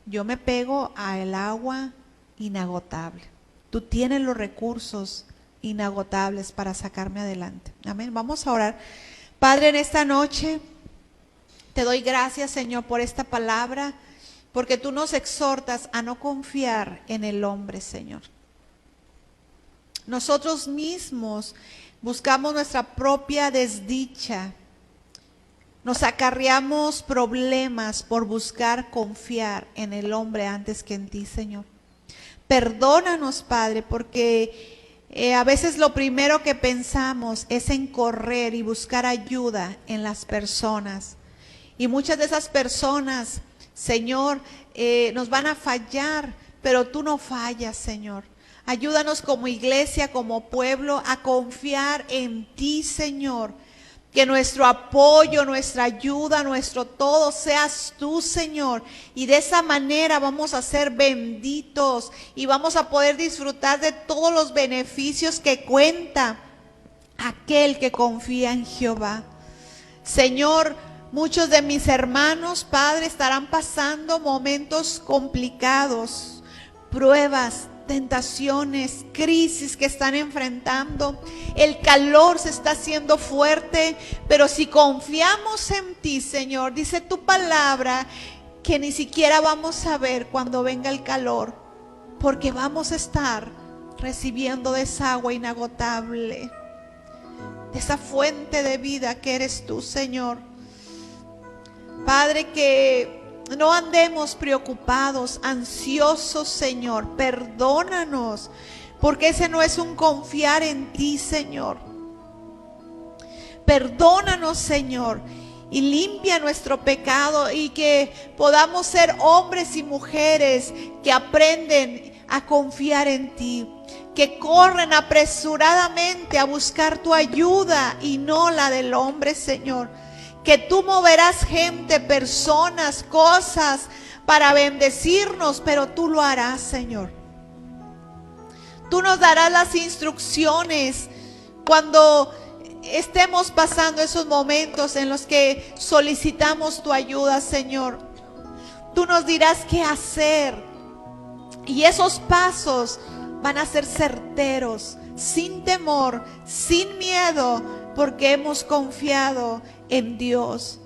yo me pego al agua inagotable. Tú tienes los recursos inagotables para sacarme adelante. Amén. Vamos a orar. Padre, en esta noche te doy gracias, Señor, por esta palabra, porque tú nos exhortas a no confiar en el hombre, Señor. Nosotros mismos buscamos nuestra propia desdicha. Nos acarreamos problemas por buscar confiar en el hombre antes que en ti, Señor. Perdónanos, Padre, porque a veces lo primero que pensamos es en correr y buscar ayuda en las personas. Y muchas de esas personas, Señor, nos van a fallar, pero tú no fallas, Señor. Ayúdanos como iglesia, como pueblo, a confiar en ti, Señor. Que nuestro apoyo, nuestra ayuda, nuestro todo seas tú, Señor. Y de esa manera vamos a ser benditos y vamos a poder disfrutar de todos los beneficios que cuenta aquel que confía en Jehová. Señor, muchos de mis hermanos, Padre, estarán pasando momentos complicados, pruebas, tentaciones, crisis que están enfrentando. El calor se está haciendo fuerte, pero si confiamos en ti, Señor, dice tu palabra que ni siquiera vamos a ver cuando venga el calor, porque vamos a estar recibiendo de esa agua inagotable, de esa fuente de vida que eres tú, Señor. Padre, que no andemos preocupados, ansiosos, Señor. Perdónanos, porque ese no es un confiar en ti, Señor. Perdónanos, Señor, y limpia nuestro pecado y que podamos ser hombres y mujeres que aprenden a confiar en ti, que corren apresuradamente a buscar tu ayuda y no la del hombre, Señor. Que tú moverás gente, personas, cosas para bendecirnos, pero tú lo harás, Señor. Tú nos darás las instrucciones cuando estemos pasando esos momentos en los que solicitamos tu ayuda, Señor. Tú nos dirás qué hacer y esos pasos van a ser certeros, sin temor, sin miedo, porque hemos confiado en Dios.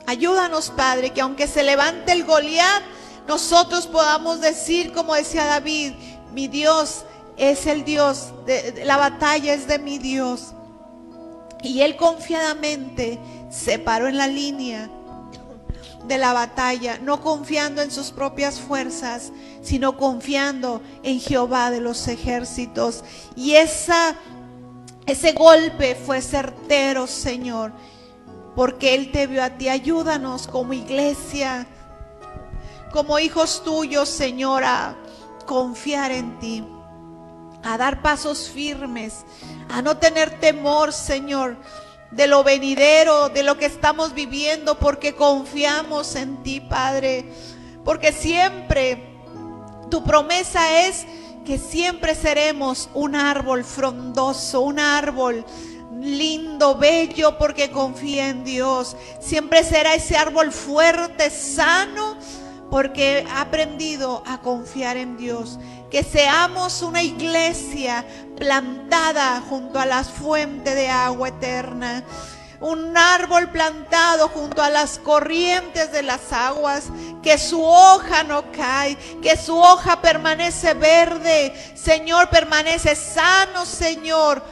Ayúdanos, Padre, que aunque se levante el Goliat, nosotros podamos decir, como decía David, mi Dios es el Dios, la batalla es de mi Dios. Y él confiadamente se paró en la línea de la batalla, no confiando en sus propias fuerzas, sino confiando en Jehová de los ejércitos. Y ese golpe fue certero, Señor, porque Él te vio a ti. Ayúdanos como iglesia, como hijos tuyos, Señor, a confiar en ti, a dar pasos firmes, a no tener temor, Señor, de lo venidero, de lo que estamos viviendo, porque confiamos en ti, Padre. Porque siempre tu promesa es que siempre seremos un árbol frondoso, un árbol lindo, bello, porque confía en Dios. Siempre será ese árbol fuerte, sano, porque ha aprendido a confiar en Dios. Que seamos una iglesia plantada junto a las fuentes de agua eterna. Un árbol plantado junto a las corrientes de las aguas, que su hoja no cae, que su hoja permanece verde, Señor, permanece sano, Señor.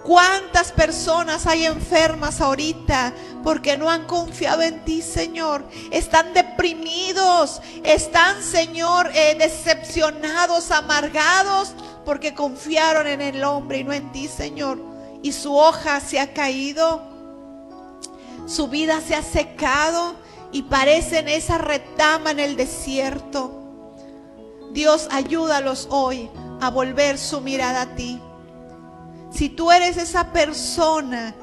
¿Cuántas personas hay enfermas ahorita porque no han confiado en ti, Señor? Están deprimidos, están, Señor, decepcionados, amargados, porque confiaron en el hombre y no en ti, Señor. Y su hoja se ha caído. Su vida se ha secado y parecen esa retama en el desierto. Dios, ayúdalos hoy a volver su mirada a ti. Si tú eres esa persona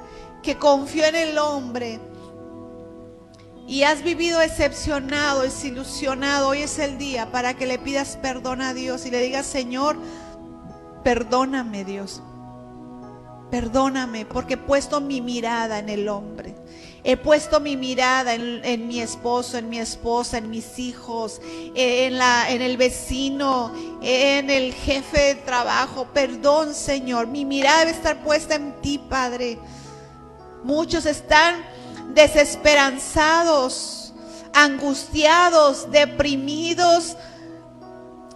que confió en el hombre y has vivido decepcionado, desilusionado, hoy es el día para que le pidas perdón a Dios y le digas: Señor, perdóname, Dios. Perdóname porque he puesto mi mirada en el hombre. He puesto mi mirada en mi esposo, en mi esposa, en mis hijos, en el vecino, en el jefe de trabajo. Perdón, Señor, mi mirada debe estar puesta en ti, Padre. Muchos están desesperanzados, angustiados, deprimidos,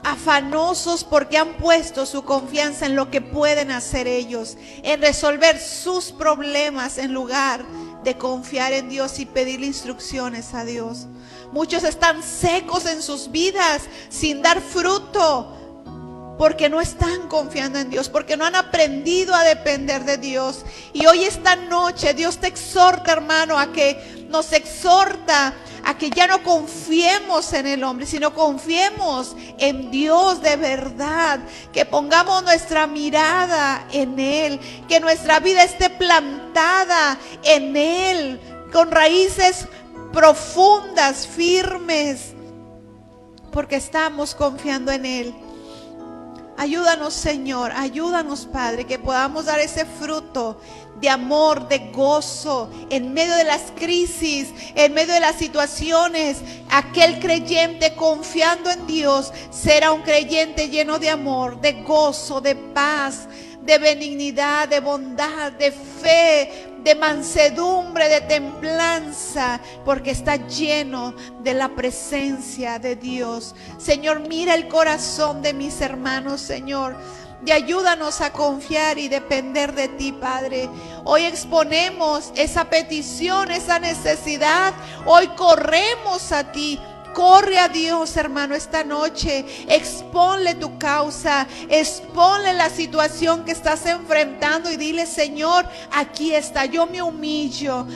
afanosos porque han puesto su confianza en lo que pueden hacer ellos, en resolver sus problemas en lugar de confiar en Dios y pedirle instrucciones a Dios. Muchos están secos en sus vidas sin dar fruto porque no están confiando en Dios, porque no han aprendido a depender de Dios. Y hoy esta noche Dios te exhorta, hermano, nos exhorta a que ya no confiemos en el hombre, sino confiemos en Dios de verdad, que pongamos nuestra mirada en Él, que nuestra vida esté plantada en Él, con raíces profundas, firmes, porque estamos confiando en Él. Ayúdanos, Señor, ayúdanos, Padre, que podamos dar ese fruto de amor, de gozo, en medio de las crisis, en medio de las situaciones. Aquel creyente confiando en Dios será un creyente lleno de amor, de gozo, de paz, de benignidad, de bondad, de fe, de mansedumbre, de templanza, porque está lleno de la presencia de Dios. Señor, mira el corazón de mis hermanos, Señor, y ayúdanos a confiar y depender de ti, Padre. Hoy exponemos esa petición, esa necesidad. Hoy corremos a ti. Corre a Dios, hermano, esta noche. Exponle tu causa, exponle la situación que estás enfrentando y dile: Señor, aquí está. Yo me humillo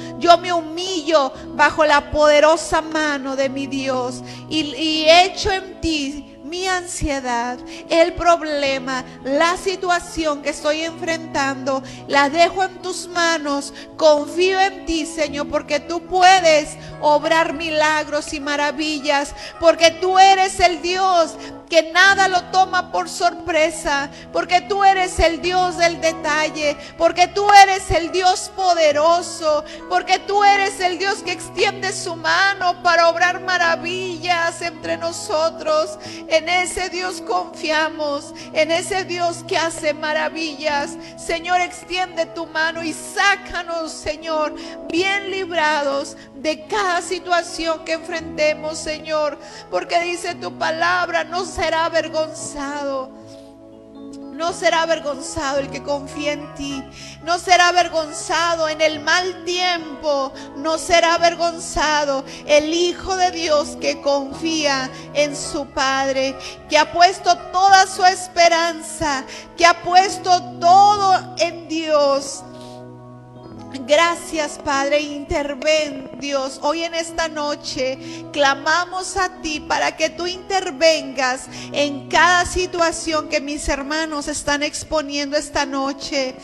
bajo la poderosa mano de mi Dios y echo en ti mi ansiedad, el problema, la situación que estoy enfrentando. La dejo en tus manos. Confío en ti, Señor, porque tú puedes obrar milagros y maravillas, porque tú eres el Dios que nada lo toma por sorpresa, porque tú eres el Dios del detalle, porque tú eres el Dios poderoso, porque tú eres el Dios que extiende su mano para obrar maravillas entre nosotros. En ese Dios confiamos, en ese Dios que hace maravillas. Señor, extiende tu mano y sácanos, Señor, bien librados de cada situación que enfrentemos, Señor, porque dice tu palabra: no será avergonzado. No será avergonzado el que confía en ti. No será avergonzado en el mal tiempo. No será avergonzado el Hijo de Dios que confía en su Padre, que ha puesto toda su esperanza, que ha puesto todo en Dios. Gracias, Padre, interven, Dios. Hoy en esta noche clamamos a ti para que tú intervengas en cada situación que mis hermanos están exponiendo esta noche.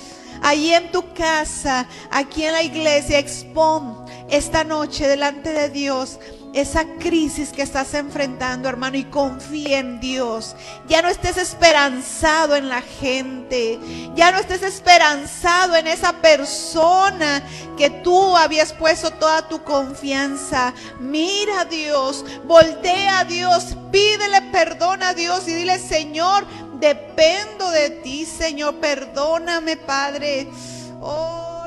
Allí en tu casa, aquí en la iglesia, expon esta noche delante de Dios esa crisis que estás enfrentando, hermano, y confía en Dios. Ya no estés esperanzado en la gente, ya no estés esperanzado en esa persona que tú habías puesto toda tu confianza. Mira a Dios, voltea a Dios, pídele perdón a Dios y dile: Señor, dependo de ti, Señor, perdóname, Padre. Oh,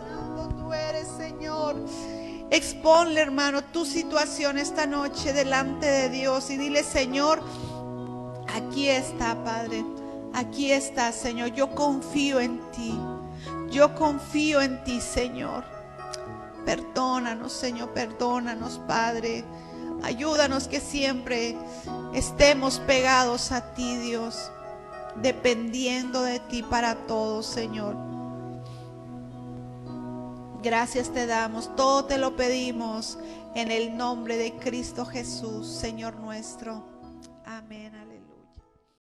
santo tú eres, Señor. Exponle, hermano, tu situación esta noche delante de Dios y dile: Señor, aquí está, Padre, aquí está, Señor. Yo confío en ti, yo confío en ti, Señor. Perdónanos, Señor, perdónanos, Padre. Ayúdanos que siempre estemos pegados a ti, Dios, dependiendo de ti para todo, Señor. Gracias te damos, todo te lo pedimos en el nombre de Cristo Jesús, Señor nuestro. Amén, aleluya.